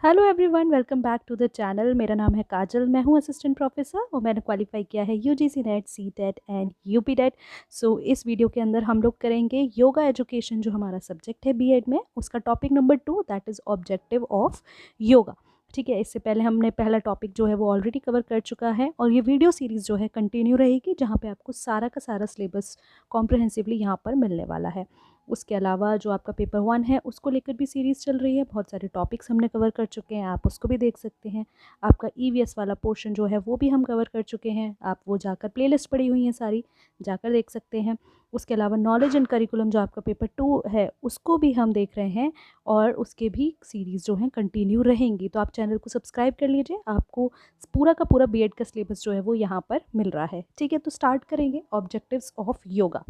Hello everyone, welcome back to the channel. मेरा नाम है काजल, मैं हूं असिस्टेंट प्रोफेसर और मैंने क्वालिफाई किया है UGC NET, C TET and UP TET. So इस वीडियो के अंदर हम लोग करेंगे योगा एजुकेशन, जो हमारा सब्जेक्ट है बीएड में, उसका topic number 2, that is objective of yoga. ठीक है, इससे पहले हमने पहला टॉपिक जो है वो ऑलरेडी कवर कर चुका है और ये वीडियो सीरीज़ जो है कंटिन्यू रहेगी, जहाँ पे आपको सारा का सारा सिलेबस कॉम्प्रहेंसिवली यहाँ पर मिलने वाला है। उसके अलावा जो आपका पेपर 1 है उसको लेकर भी सीरीज़ चल रही है, बहुत सारे टॉपिक्स हमने कवर कर चुके हैं, आप उसको भी देख सकते हैं। आपका ईवीएस वाला पोर्शन जो है वो भी हम कवर कर चुके हैं, आप वो जाकर प्लेलिस्ट पड़ी हुई हैं सारी, जाकर देख सकते हैं। उसके अलावा नॉलेज एंड करिकुलम जो आपका पेपर 2 है उसको भी हम देख रहे हैं और उसके भी सीरीज़ जो हैं कंटिन्यू रहेंगी। तो आप चैनल को सब्सक्राइब कर लीजिए, आपको पूरा का पूरा बीएड का सिलेबस जो है वो यहाँ पर मिल रहा है। ठीक है, तो स्टार्ट करेंगे ऑब्जेक्टिव्स ऑफ योगा।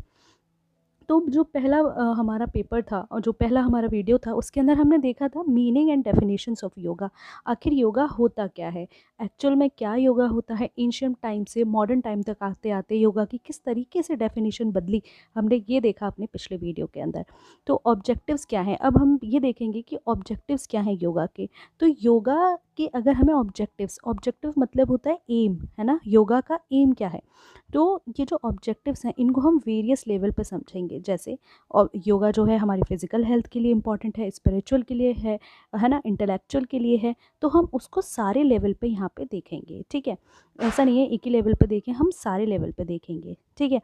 तो जो पहला हमारा पेपर था और जो पहला हमारा वीडियो था उसके अंदर हमने देखा था meaning and definitions of yoga. आखिर योगा होता क्या है, एक्चुअल में क्या योगा होता है, एंशियंट टाइम से मॉडर्न टाइम तक आते आते योगा की किस तरीके से डेफिनेशन बदली, हमने ये देखा अपने पिछले वीडियो के अंदर। तो ऑब्जेक्टिव्स क्या हैं, अब हम ये देखेंगे कि ऑब्जेक्टिव्स क्या हैं योगा के। तो योगा के अगर हमें ऑब्जेक्टिव मतलब होता है एम, है ना, योगा का एम क्या है। तो ये जो ऑब्जेक्टिव्स हैं इनको हम वेरियस लेवल पे समझेंगे। जैसे और योगा जो है हमारी फिजिकल हेल्थ के लिए इम्पॉर्टेंट है, स्पिरिचुअल के लिए है ना, इंटेलेक्चुअल के लिए है। तो हम उसको सारे लेवल पे यहाँ पे देखेंगे। ठीक है, ऐसा नहीं है एक ही लेवल पे देखें, हम सारे लेवल पे देखेंगे। ठीक है,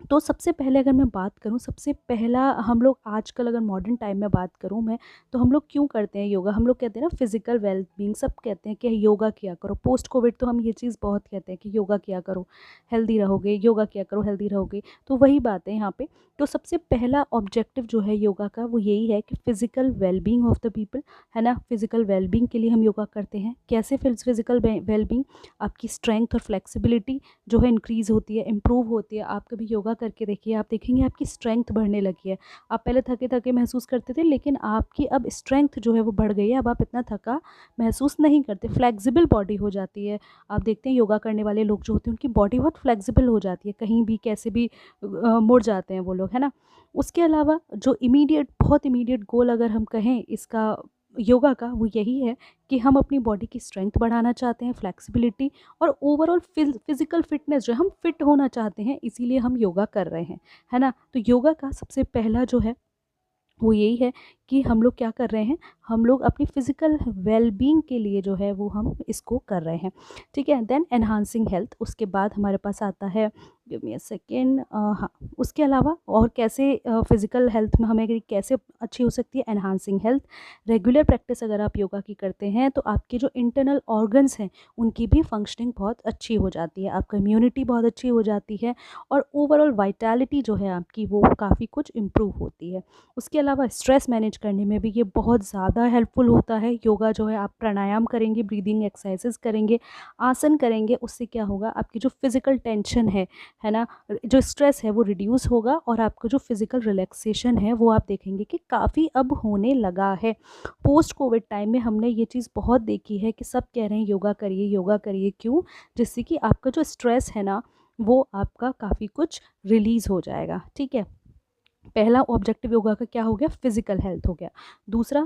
तो सबसे पहले अगर मैं बात करूं, सबसे पहला हम लोग आजकल अगर मॉडर्न टाइम में बात करूं मैं, तो हम लोग क्यों करते हैं योगा। हम लोग कहते हैं ना फिजिकल वेलबींग, सब कहते हैं कि योगा किया करो। पोस्ट कोविड तो हम ये चीज़ बहुत कहते हैं कि योगा किया करो हेल्दी रहोगे, योगा किया करो हेल्दी रहोगे। तो वही बात है यहाँ पे। तो सबसे पहला ऑब्जेक्टिव जो है योगा का वो यही है कि physical wellbeing of the people, है ना। फिज़िकल वेलबींग के लिए हम योगा करते हैं। कैसे फिज़िकल वेलबींग, आपकी स्ट्रेंथ और फ्लेक्सिबिलिटी जो है इंक्रीज़ होती है, इम्प्रूव होती है। आप कभी योगा करके देखिए, आप देखेंगे आपकी स्ट्रेंथ बढ़ने लगी है। आप पहले थके थके महसूस करते थे, लेकिन आपकी अब स्ट्रेंथ जो है वो बढ़ गई है। अब आप इतना थका महसूस नहीं करते, फ्लेक्सिबल बॉडी हो जाती है। आप देखते हैं योगा करने वाले लोग जो होते हैं उनकी बॉडी बहुत फ्लेक्सिबल हो जाती है, कहीं भी कैसे भी मुड़ जाते हैं वो लोग, है ना। उसके अलावा जो इमीडिएट, बहुत इमीडिएट गोल अगर हम कहें इसका योगा का, वो यही है कि हम अपनी बॉडी की स्ट्रेंथ बढ़ाना चाहते हैं, फ्लेक्सिबिलिटी और ओवरऑल फिजिकल फिटनेस जो है, हम फिट होना चाहते हैं, इसीलिए हम योगा कर रहे हैं, है ना। तो योगा का सबसे पहला जो है वो यही है कि हम लोग क्या कर रहे हैं, हम लोग अपनी फ़िज़िकल वेलबींग के लिए जो है वो हम इसको कर रहे हैं। ठीक है, देन एनहांसिंग हेल्थ, उसके बाद हमारे पास आता है, गिव मी अ सेकेंड, हाँ, उसके अलावा और कैसे फ़िज़िकल हेल्थ में हमें कैसे अच्छी हो सकती है एनहांसिंग हेल्थ। रेगुलर प्रैक्टिस अगर आप योगा की करते हैं तो आपके जो इंटरनल ऑर्गन्स हैं उनकी भी फंक्शनिंग बहुत अच्छी हो जाती है, आपका इम्यूनिटी बहुत अच्छी हो जाती है और ओवरऑल वाइटैलिटी जो है आपकी वो काफ़ी कुछ इम्प्रूव होती है। उसके अलावा स्ट्रेस मैनेज करने में भी ये बहुत ज़्यादा हेल्पफुल होता है। योगा जो है, आप प्राणायाम करेंगे, ब्रीदिंग एक्सरसाइजेस करेंगे, आसन करेंगे, उससे क्या होगा, आपकी जो फिज़िकल टेंशन है ना, जो स्ट्रेस है वो रिड्यूस होगा और आपका जो फिज़िकल रिलैक्सेशन है वो आप देखेंगे कि काफ़ी अब होने लगा है। पोस्ट कोविड टाइम में हमने ये चीज़ बहुत देखी है कि सब कह रहे हैं योगा करिए, योगा करिए। क्यों? जिससे कि आपका जो स्ट्रेस है ना वो आपका काफ़ी कुछ रिलीज़ हो जाएगा। ठीक है, पहला ऑब्जेक्टिव योगा का क्या हो गया, फिजिकल हेल्थ हो गया। दूसरा,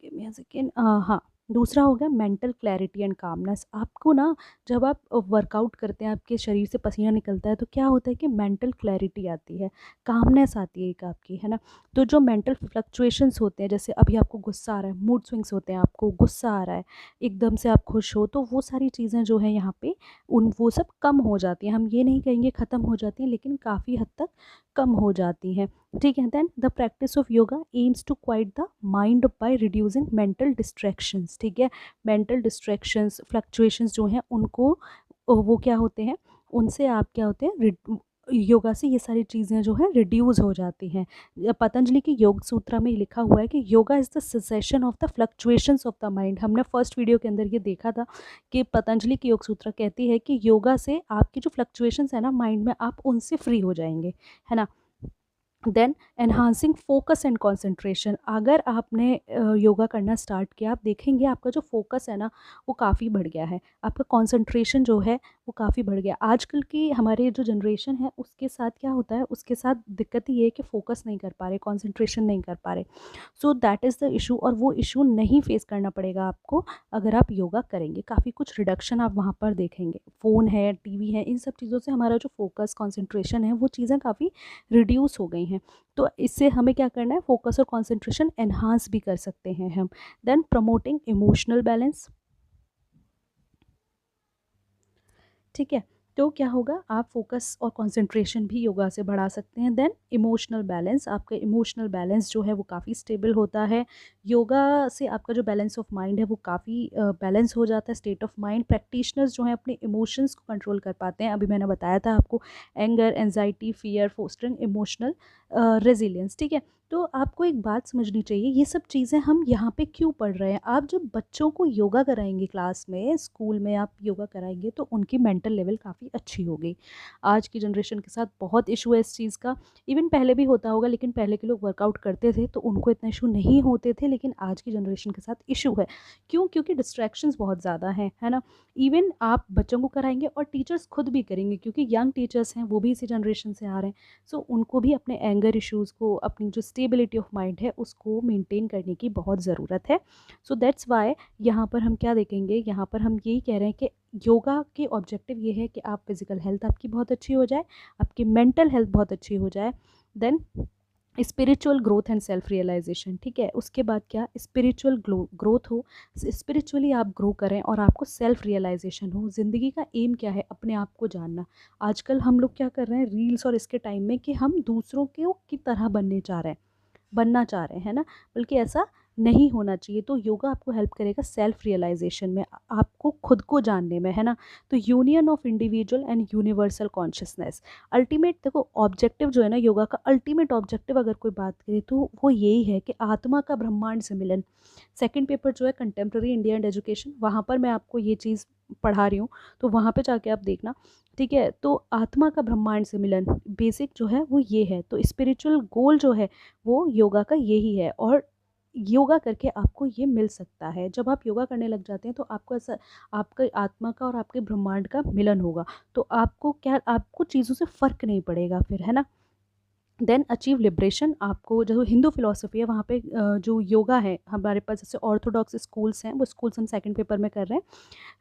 गिव मी अ सेकेंड, हाँ, दूसरा हो गया मेंटल क्लैरिटी एंड कामनेस। आपको ना, जब आप वर्कआउट करते हैं, आपके शरीर से पसीना निकलता है, तो क्या होता है कि मेंटल क्लैरिटी आती है, कामनेस आती है एक आपकी, है ना। तो जो मेंटल फ्लक्चुएशंस होते हैं, जैसे अभी आपको गुस्सा आ रहा है, मूड स्विंग्स होते हैं, आपको गुस्सा आ रहा है, एकदम से आप खुश हो, तो वो सारी चीज़ें जो है यहाँ पे उन वो सब कम हो जाती हैं। हम ये नहीं कहेंगे ख़त्म हो जाती हैं, लेकिन काफ़ी हद तक कम हो जाती हैं। ठीक है, then the practice of yoga aims to quiet the mind by reducing mental distractions. ठीक है, मेंटल डिस्ट्रैक्शंस, फ्लक्चुएशंस जो हैं उनको, वो क्या होते हैं, उनसे आप क्या होते हैं, योगा से ये सारी चीज़ें जो है रिड्यूस हो जाती हैं। पतंजलि की योग सूत्रा में लिखा हुआ है कि yoga is the cessation of the fluctuations of the mind. हमने फर्स्ट वीडियो के अंदर ये देखा था कि पतंजलि की योग सूत्रा कहती है कि योगा से आपकी जो फ्लक्चुएशंस है ना माइंड में, आप उनसे फ्री हो जाएंगे, है ना। Then enhancing focus and concentration, अगर आपने योगा करना स्टार्ट किया, आप देखेंगे आपका जो फोकस है ना वो काफ़ी बढ़ गया है, आपका कंसंट्रेशन जो है वो काफ़ी बढ़ गया। आजकल की हमारे जो जनरेशन है उसके साथ क्या होता है, उसके साथ दिक्कत ये है कि फ़ोकस नहीं कर पा रहे, कंसंट्रेशन नहीं कर पा रहे। So that is the issue, और वो इशू नहीं फेस करना पड़ेगा आपको अगर आप योगा करेंगे। काफ़ी कुछ रिडक्शन आप वहाँ पर देखेंगे। फ़ोन है, टीवी है, इन सब चीज़ों से हमारा जो फ़ोकस, कंसंट्रेशन है, वो चीज़ें काफ़ी रिड्यूस हो गई हैं। तो इससे हमें क्या करना है, फ़ोकस और कंसंट्रेशन एनहांस भी कर सकते हैं हम। देन प्रमोटिंग इमोशनल बैलेंस, ठीक है। तो क्या होगा, आप फोकस और कंसंट्रेशन भी योगा से बढ़ा सकते हैं। देन इमोशनल बैलेंस, आपका इमोशनल बैलेंस जो है वो काफ़ी स्टेबल होता है। योगा से आपका जो बैलेंस ऑफ माइंड है वो काफ़ी बैलेंस हो जाता है, स्टेट ऑफ माइंड। प्रैक्टिशनर्स जो हैं अपने इमोशंस को कंट्रोल कर पाते हैं। अभी मैंने बताया था आपको, anger, anxiety, fear, fostering emotional resilience, ठीक है। तो आपको एक बात समझनी चाहिए, ये सब चीज़ें हम यहाँ पे क्यों पढ़ रहे हैं। आप जब बच्चों को योगा कराएंगे क्लास में, स्कूल में आप योगा कराएंगे, तो उनकी मेंटल लेवल काफ़ी अच्छी होगी। आज की जनरेशन के साथ बहुत इशू है इस चीज़ का। इवन पहले भी होता होगा, लेकिन पहले के लोग वर्कआउट करते थे तो उनको इतना इशू नहीं होते थे, लेकिन आज की जनरेशन के साथ इशू है। क्यों? क्योंकि डिस्ट्रैक्शंस बहुत ज़्यादा हैं, है ना। इवन आप बच्चों को कराएंगे और टीचर्स खुद भी करेंगे, क्योंकि यंग टीचर्स हैं, वो भी इसी जनरेशन से आ रहे हैं। सो उनको भी अपने एंगर इश्यूज़ को, अपनी जो स्टेबिलिटी ऑफ माइंड है उसको मेंटेन करने की बहुत ज़रूरत है। सो दैट्स वाई यहाँ पर हम क्या देखेंगे, यहाँ पर हम यही कह रहे हैं कि योगा के ऑब्जेक्टिव ये है कि आप फिज़िकल हेल्थ आपकी बहुत अच्छी हो जाए, आपकी मेंटल हेल्थ बहुत अच्छी हो जाए। Then spiritual growth and self realization, ठीक है। उसके बाद क्या, स्पिरिचुअल ग्रोथ हो, स्पिरिचुअली आप ग्रो करें और आपको सेल्फ रियलाइजेशन हो। ज़िंदगी का एम क्या है, अपने आप को जानना। आजकल हम लोग क्या कर रहे हैं रील्स और इसके टाइम में, कि हम दूसरों के की तरह बनना चाह रहे हैं ना, बल्कि ऐसा नहीं होना चाहिए। तो योगा आपको हेल्प करेगा सेल्फ रियलाइजेशन में, आपको खुद को जानने में, है ना। तो union of individual and universal consciousness, ultimate देखो ऑब्जेक्टिव जो है ना योगा का, अल्टीमेट ऑब्जेक्टिव अगर कोई बात करे तो वो यही है कि आत्मा का ब्रह्मांड से मिलन। सेकंड पेपर जो है कंटेम्प्रेरी इंडिया एंड एजुकेशन, वहाँ पर मैं आपको ये चीज़ पढ़ा रही हूँ, तो वहाँ पे जाके आप देखना, ठीक है। तो आत्मा का ब्रह्मांड से मिलन बेसिक जो है वो ये है। तो स्पिरिचुअल गोल जो है वो योगा का यही है, और योगा करके आपको ये मिल सकता है। जब आप योगा करने लग जाते हैं तो आपको ऐसा, आपके आत्मा का और आपके ब्रह्मांड का मिलन होगा। तो आपको क्या, आपको चीज़ों से फ़र्क नहीं पड़ेगा फिर, है ना। देन अचीव लिबरेशन, आपको जो हिंदू फिलॉसफी है वहाँ पे जो योगा है हमारे पास, जैसे ऑर्थोडॉक्स स्कूल्स हैं, वो स्कूल्स हम सेकंड पेपर में कर रहे हैं,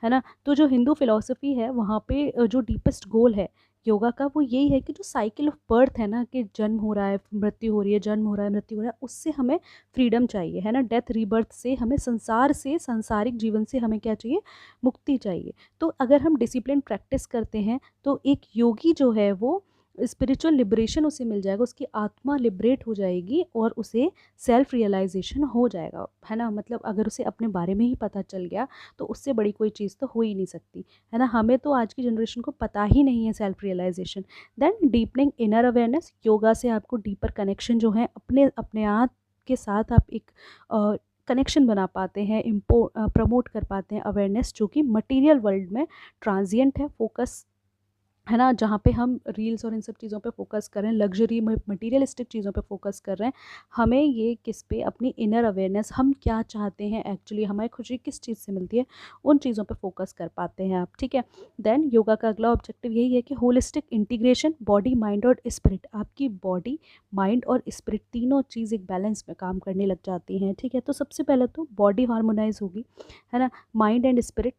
है ना। तो जो हिंदू फिलॉसफी है वहाँ पे जो डीपेस्ट गोल है योगा का, वो यही है कि जो साइकिल ऑफ बर्थ है ना, कि जन्म हो रहा है, मृत्यु हो रही है, जन्म हो रहा है, मृत्यु हो रहा है, उससे हमें फ्रीडम चाहिए, है ना। डेथ रीबर्थ से हमें, संसार से, सांसारिक जीवन से हमें क्या चाहिए, मुक्ति चाहिए। तो अगर हम डिसिप्लिन प्रैक्टिस करते हैं तो एक योगी जो है वो स्पिरिचुअल लिबरेशन उसे मिल जाएगा, उसकी आत्मा लिबरेट हो जाएगी और उसे सेल्फ रियलाइजेशन हो जाएगा, है ना। मतलब अगर उसे अपने बारे में ही पता चल गया तो उससे बड़ी कोई चीज़ तो हो ही नहीं सकती, है ना। हमें तो आज की जनरेशन को पता ही नहीं है self realization. Then deepening inner awareness, yoga से आपको डीपर कनेक्शन जो है अपने अपने आप के साथ, आप एक कनेक्शन बना पाते हैं, प्रमोट कर पाते हैं अवेयरनेस, जो कि मटेरियल वर्ल्ड में ट्रांजिएंट है। फोकस, है ना, जहाँ पे हम रील्स और इन सब चीज़ों पे फोकस कर रहे हैं, लग्जरी मटेरियलिस्टिक चीज़ों पे फोकस कर रहे हैं, हमें ये किस पे, अपनी इनर अवेयरनेस, हम क्या चाहते हैं एक्चुअली, हमें खुशी किस चीज़ से मिलती है, उन चीज़ों पे फोकस कर पाते हैं आप, ठीक है। देन योगा का अगला ऑब्जेक्टिव यही है कि होलिस्टिक इंटीग्रेशन, बॉडी, माइंड और स्पिरिट, आपकी बॉडी, माइंड और स्पिरिट तीनों चीज़ एक बैलेंस में काम करने लग जाती हैं, ठीक है। तो सबसे पहले तो बॉडी हार्मोनाइज होगी, है ना। माइंड एंड स्पिरिट,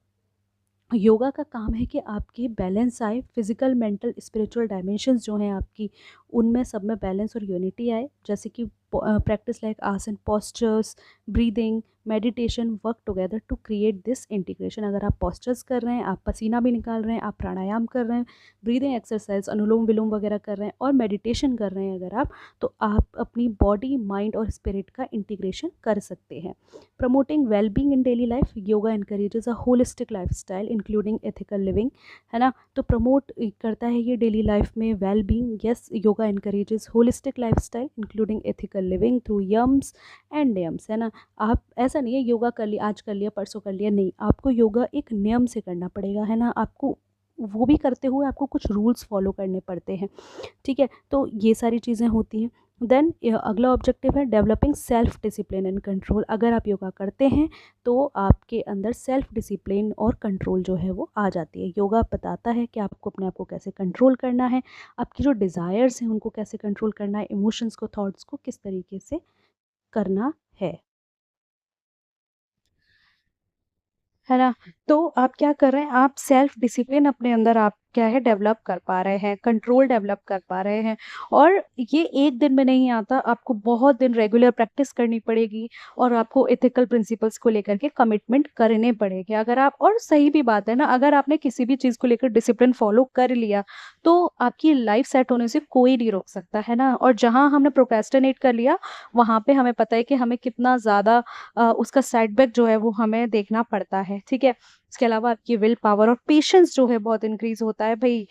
योगा का काम है कि आपकी बैलेंस आए, फिजिकल, मेंटल, स्पिरिचुअल डायमेंशंस जो हैं आपकी, उनमें सब में बैलेंस और यूनिटी आए। जैसे कि practice like asana, postures, breathing, meditation work together to create this integration. अगर आप पोस्चर्स कर रहे हैं, आप पसीना भी निकाल रहे हैं, आप प्राणायाम कर रहे हैं, ब्रीदिंग एक्सरसाइज, अनुलोम विलोम वगैरह कर रहे हैं, और मेडिटेशन कर रहे हैं अगर आप, तो आप अपनी बॉडी, माइंड और स्पिरिट का इंटीग्रेशन कर सकते हैं। Promoting wellbeing in daily life, yoga encourages a holistic life style including ethical living, है ना। तो प्रमोट करता है ये डेली लाइफ में wellbeing. Yes, yoga encourages holistic life style including ethical living through yams and niyams, है ना। आप ऐसा नहीं है योगा कर लिया, आज कर लिया, परसों कर लिया, नहीं, आपको योगा एक नियम से करना पड़ेगा, है ना। आपको वो भी करते हुए आपको कुछ रूल्स फॉलो करने पड़ते हैं, ठीक है। तो ये सारी चीज़ें होती हैं। देन अगला ऑब्जेक्टिव है developing self discipline and control. अगर आप योगा करते हैं तो आपके अंदर सेल्फ डिसिप्लिन और कंट्रोल जो है वो आ जाती है। योगा बताता है कि आपको अपने आप को कैसे कंट्रोल करना है, आपकी जो डिज़ायर्स हैं उनको कैसे कंट्रोल करना है, इमोशंस को, थॉट्स को किस तरीके से करना है ना। तो आप क्या कर रहे हैं, आप सेल्फ डिसिप्लिन अपने अंदर आप क्या है डेवलप कर पा रहे हैं, कंट्रोल डेवलप कर पा रहे हैं। और ये एक दिन में नहीं आता, आपको बहुत दिन रेगुलर प्रैक्टिस करनी पड़ेगी और आपको एथिकल प्रिंसिपल्स को लेकर के कमिटमेंट करने पड़ेंगे। अगर आप, और सही भी बात है ना, अगर आपने किसी भी चीज़ को लेकर डिसिप्लिन फॉलो कर लिया तो आपकी लाइफ सेट होने से कोई नहीं रोक सकता, है ना। और जहाँ हमने प्रोक्रेस्टिनेट कर लिया वहाँ पे हमें पता है कि हमें कितना ज़्यादा उसका सेटबैक जो है वो हमें देखना पड़ता है, ठीक है। इसके अलावा आपकी विल पावर और पेशेंस जो है बहुत इंक्रीज़ होता है भई।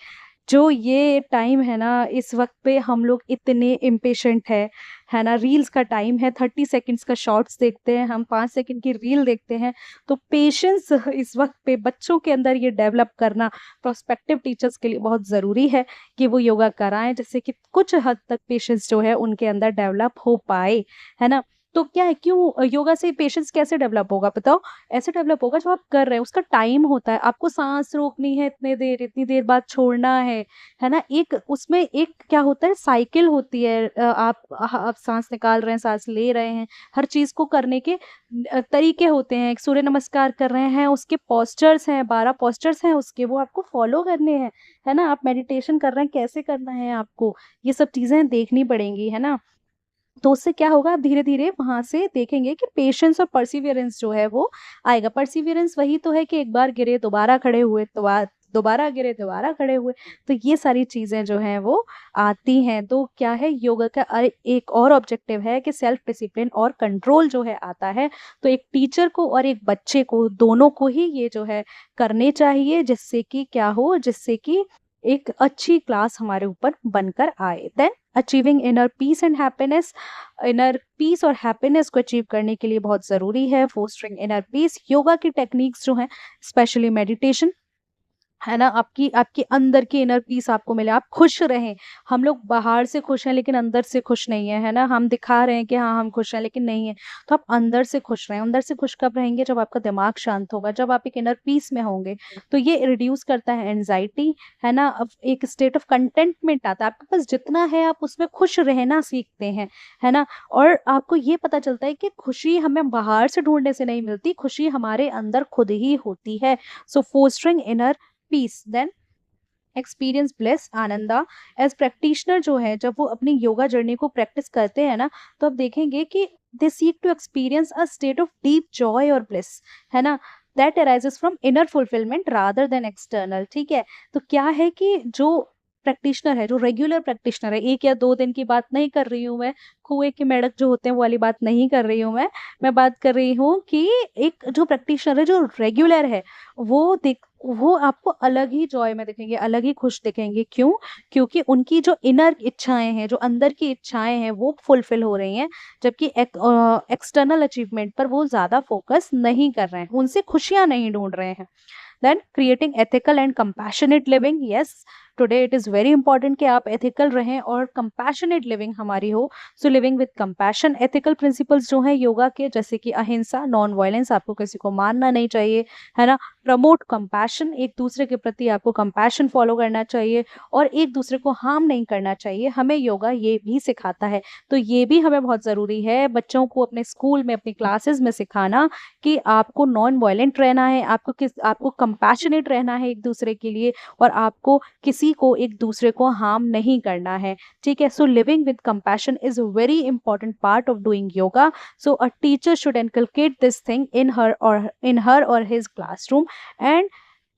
जो ये टाइम है ना, इस वक़्त पे हम लोग इतने इम्पेशेंट है ना? रील्स का टाइम है, 30 सेकंड्स का शॉर्ट्स देखते हैं, हम 5 सेकंड की रील देखते हैं। तो पेशेंस इस वक़्त पे बच्चों के अंदर ये डेवलप करना प्रोस्पेक्टिव टीचर्स के लिए बहुत ज़रूरी है कि वो योगा कराएँ, जिससे कि कुछ हद तक पेशेंस जो है उनके अंदर डेवलप हो पाए, है ना? तो क्या है, क्यों योगा से पेशेंस कैसे डेवलप होगा बताओ? ऐसे डेवलप होगा जो आप कर रहे हैं, उसका टाइम होता है, आपको साँस रोकनी है इतनी देर बाद छोड़ना है ना? एक उसमें एक क्या होता है, साइकिल होती है, आप साँस निकाल रहे हैं, साँस ले रहे हैं, हर चीज़ को करने के तरीके होते हैं। एक सूर्य नमस्कार कर रहे हैं, उसके पोस्चर्स हैं, 12 पोस्चर्स हैं उसके, वो आपको फॉलो करने हैं, है ना? आप मेडिटेशन कर रहे हैं, कैसे करना है आपको, ये सब चीज़ें देखनी पड़ेंगी, है ना? तो उससे क्या होगा, आप धीरे-धीरे वहाँ से देखेंगे कि पेशेंस और परसिवियरेंस जो है वो आएगा। परसिवियरेंस वही तो है कि एक बार गिरे, दोबारा खड़े हुए, दोबारा गिरे, दोबारा खड़े हुए। तो ये सारी चीज़ें जो हैं वो आती हैं। तो क्या है, योगा का एक और ऑब्जेक्टिव है कि सेल्फ डिसिप्लिन और कंट्रोल जो है आता है। तो एक टीचर को और एक बच्चे को, दोनों को ही ये जो है करने चाहिए, जिससे कि क्या हो, जिससे कि एक अच्छी क्लास हमारे ऊपर बनकर आए। Then achieving inner peace and happiness. Inner peace और हैप्पीनेस को अचीव करने के लिए बहुत ज़रूरी है फोस्टरिंग इनर पीस। योगा की टेक्निक्स जो हैं, स्पेशली मेडिटेशन, है ना, आपकी आपके अंदर की इनर पीस आपको मिले, आप खुश रहें। हम लोग बाहर से खुश हैं लेकिन अंदर से खुश नहीं है, है ना? हम दिखा रहे हैं कि हाँ, हम खुश हैं लेकिन नहीं है। तो आप अंदर से खुश रहें। अंदर से खुश कब रहेंगे? जब आपका दिमाग शांत होगा, जब आप एक इनर पीस में होंगे। तो ये रिड्यूस करता है एंग्ज़ायटी, है ना? अब एक स्टेट ऑफ कंटेंटमेंट आता है। आपके पास जितना है आप उसमें खुश रहना सीखते हैं, है ना? और आपको ये पता चलता है कि खुशी हमें बाहर से ढूँढने से नहीं मिलती, खुशी हमारे अंदर खुद ही होती है। So fostering inner peace, then experience bliss, ananda. As practitioner जो है, जब वो अपनी योगा जर्नी को प्रैक्टिस करते हैं ना, तो आप देखेंगे कि they seek to experience a state of deep joy और ब्लिस, है ना, that arises from inner fulfillment rather than external. ठीक है। तो क्या है कि जो प्रैक्टिशनर है, जो रेगुलर प्रैक्टिशनर है, 1 या 2 दिन की बात नहीं कर रही हूँ मैं, कुएं के मेंढक जो होते हैं वो वाली बात नहीं कर रही हूँ मैं बात कर रही हूँ कि एक जो प्रैक्टिशनर है, जो रेगुलर है, वो आपको अलग ही जॉय में दिखेंगे, अलग ही खुश दिखेंगे। क्यों? क्योंकि उनकी जो इनर इच्छाएँ हैं, जो अंदर की इच्छाएँ हैं, वो फुलफिल हो रही हैं, जबकि एक्सटर्नल अचीवमेंट पर वो ज़्यादा फोकस नहीं कर रहे हैं, उनसे खुशियाँ नहीं ढूँढ रहे हैं। Then creating ethical and compassionate living. Yes, today it is very important कि आप एथिकल रहें और कंपैशनेट लिविंग हमारी हो। So living with compassion, ethical principles जो हैं योगा के, जैसे कि अहिंसा, नॉन वायलेंस, आपको किसी को मारना नहीं चाहिए, है ना। प्रमोट कंपैशन, एक दूसरे के प्रति आपको कंपैशन फॉलो करना चाहिए और एक दूसरे को हार्म नहीं करना चाहिए, हमें योगा ये भी सिखाता है। तो ये भी हमें बहुत ज़रूरी है बच्चों को अपने स्कूल में, अपनी क्लासेस में सिखाना कि आपको नॉन वायलेंट रहना है, आपको कंपैशनेट रहना है एक दूसरे के लिए, और आपको किसी को, एक दूसरे को हार्म नहीं करना है। ठीक है। So living with compassion is a very important part of doing yoga. So a teacher should inculcate this thing in her और his classroom, and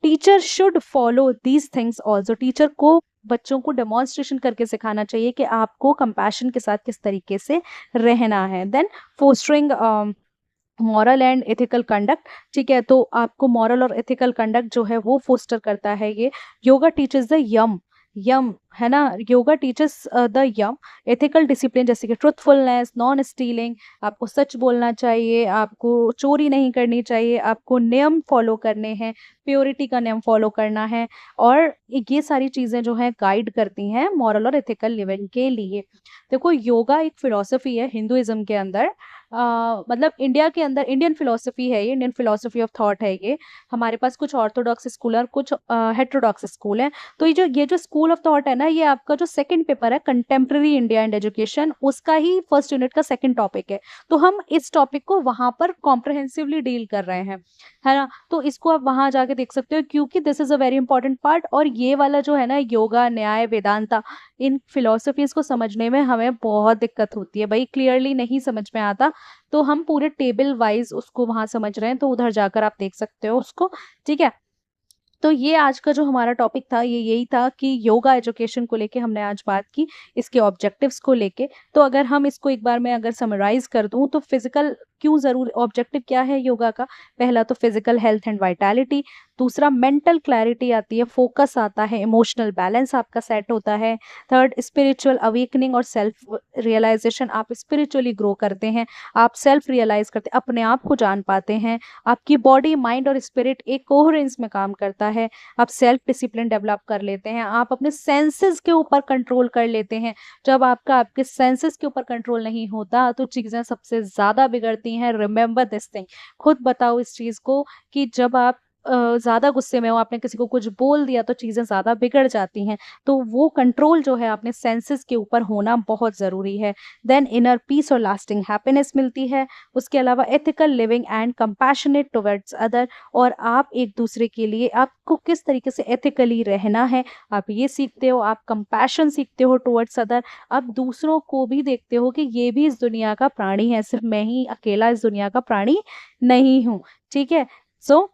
teacher should follow these things also. Teacher को बच्चों को demonstration करके सिखाना चाहिए कि आपको compassion के साथ किस तरीके से रहना है। Then fostering moral and ethical conduct. ठीक है। तो आपको मॉरल और एथिकल कंडक्ट जो है वो फोस्टर करता है ये। योगा टीचर्स द यम, है ना, yoga teachers the young ethical discipline, जैसे कि ट्रुथफुलनेस, नॉन स्टीलिंग, आपको सच बोलना चाहिए, आपको चोरी नहीं करनी चाहिए, आपको नियम फॉलो करने हैं, प्योरिटी का नियम फॉलो करना है, और ये सारी चीज़ें जो हैं गाइड करती हैं मॉरल और एथिकल लिविंग के लिए। देखो, योगा एक फिलॉसफी है हिंदुइज्म के अंदर, मतलब इंडिया के अंदर इंडियन फिलॉसफी है ये, इंडियन फिलॉसफी ऑफ थॉट है ये। हमारे पास कुछ ऑर्थोडॉक्स स्कूल और कुछ हेटेरोडॉक्स स्कूल हैं। तो ये जो स्कूल ऑफ थॉट है ना, ये आपका जो सेकंड पेपर है कंटेम्प्रेरी इंडिया एंड एजुकेशन, उसका ही फर्स्ट यूनिट का सेकंड टॉपिक है। तो हम इस टॉपिक को वहां पर कॉम्प्रहेंसिवली डील कर रहे हैं, है ना। तो इसको आप वहां जाके देख सकते हो, क्योंकि this is a very important part. और ये वाला जो है ना, योगा, न्याय, वेदांता, इन फिलोसफीज को समझने में हमें बहुत दिक्कत होती है भाई, क्लियरली नहीं समझ में आता। तो हम पूरे टेबल वाइज उसको वहां समझ रहे हैं, तो उधर जाकर आप देख सकते हो उसको, ठीक है। तो ये आज का जो हमारा टॉपिक था, ये यही था कि योगा एजुकेशन को लेके हमने आज बात की, इसके ऑब्जेक्टिव्स को लेके। तो अगर हम इसको एक बार मैं अगर समराइज कर दूं, तो फिजिकल क्यों जरूर, ऑब्जेक्टिव क्या है योगा का? पहला तो फिजिकल हेल्थ एंड वाइटैलिटी, दूसरा मेंटल क्लैरिटी आती है, फोकस आता है, इमोशनल बैलेंस आपका सेट होता है, थर्ड स्पिरिचुअल अवेकनिंग और सेल्फ रियलाइजेशन, आप स्पिरिचुअली ग्रो करते हैं, आप सेल्फ रियलाइज करते हैं, अपने आप को जान पाते हैं, आपकी बॉडी, माइंड और स्पिरिट एक कोहेरेंस में काम करता है, आप सेल्फ डिसिप्लिन डेवलप कर लेते हैं, आप अपने सेंसेस के ऊपर कंट्रोल कर लेते हैं। जब आपके सेंसेस के ऊपर कंट्रोल नहीं होता, तो चीज़ें सबसे ज़्यादा बिगड़ती हैं। रिमेंबर दिस थिंग, खुद बताओ इस चीज़ को, कि जब आप ज़्यादा गुस्से में हो, आपने किसी को कुछ बोल दिया, तो चीज़ें ज़्यादा बिगड़ जाती हैं। तो वो कंट्रोल जो है अपने सेंसेस के ऊपर होना बहुत ज़रूरी है। देन इनर पीस और लास्टिंग हैप्पीनेस मिलती है। उसके अलावा ethical living and compassionate towards other, और आप एक दूसरे के लिए आपको किस तरीके से एथिकली रहना है, आप ये सीखते हो। आप कंपैशन सीखते हो टुवर्ड्स अदर, आप दूसरों को भी देखते हो कि ये भी इस दुनिया का प्राणी है, सिर्फ मैं ही अकेला इस दुनिया का प्राणी नहीं हूँ, ठीक है। सो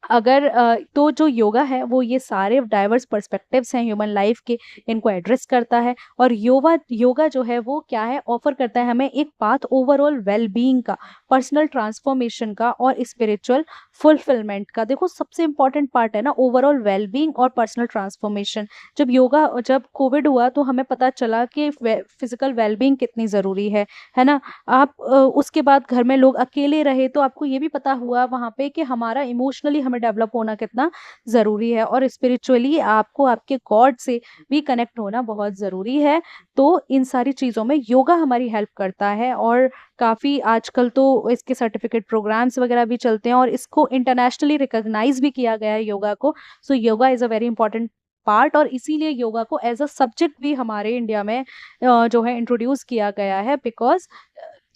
अगर तो जो योगा है वो ये सारे डाइवर्स पर्सपेक्टिव्स हैं ह्यूमन लाइफ के, इनको एड्रेस करता है। और योगा योगा जो है वो क्या है, ऑफर करता है हमें एक पाथ ओवरऑल वेल बीइंग का, पर्सनल ट्रांसफॉर्मेशन का और स्पिरिचुअल फुलफिलमेंट का। देखो, सबसे इंपॉर्टेंट पार्ट है ना ओवरऑल वेल बीइंग और पर्सनल ट्रांसफॉर्मेशन। जब कोविड हुआ तो हमें पता चला कि फिजिकल वेल बीइंग कितनी ज़रूरी है ना। आप उसके बाद घर में लोग अकेले रहे, तो आपको ये भी पता हुआ वहाँ पे कि हमारा इमोशनली हमें डेवलप होना कितना ज़रूरी है, और स्पिरिचुअली आपको आपके गॉड से भी कनेक्ट होना बहुत ज़रूरी है। तो इन सारी चीज़ों में योगा हमारी हेल्प करता है, और काफ़ी आजकल तो इसके सर्टिफिकेट प्रोग्राम्स वगैरह भी चलते हैं, और इसको इंटरनेशनली रिकॉग्नाइज भी किया गया है योगा को। So yoga is a very important part, और इसीलिए योगा को एज अ सब्जेक्ट भी हमारे इंडिया में जो है इंट्रोड्यूस किया गया है। बिकॉज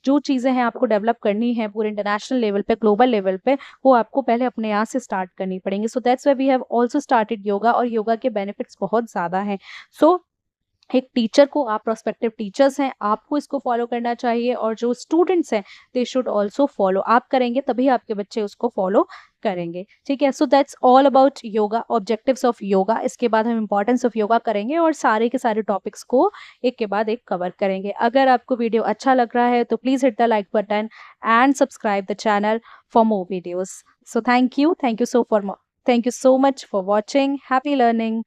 जो चीज़ें हैं आपको डेवलप करनी है पूरे इंटरनेशनल लेवल पे, ग्लोबल लेवल पे, वो आपको पहले अपने यहाँ से स्टार्ट करनी पड़ेंगी। So that's why we have also started yoga, और योगा के बेनिफिट्स बहुत ज़्यादा हैं। सो एक टीचर को, आप प्रोस्पेक्टिव टीचर्स हैं, आपको इसको फॉलो करना चाहिए, और जो स्टूडेंट्स हैं दे शुड ऑल्सो फॉलो। आप करेंगे तभी आपके बच्चे उसको फॉलो करेंगे, ठीक है। So that's all about yoga, objectives of yoga. इसके बाद हम इंपॉर्टेंस ऑफ योगा करेंगे, और सारे के सारे टॉपिक्स को एक के बाद एक कवर करेंगे। अगर आपको वीडियो अच्छा लग रहा है तो please hit the like button and subscribe the channel for more videos. So thank you so much for watching. Happy learning.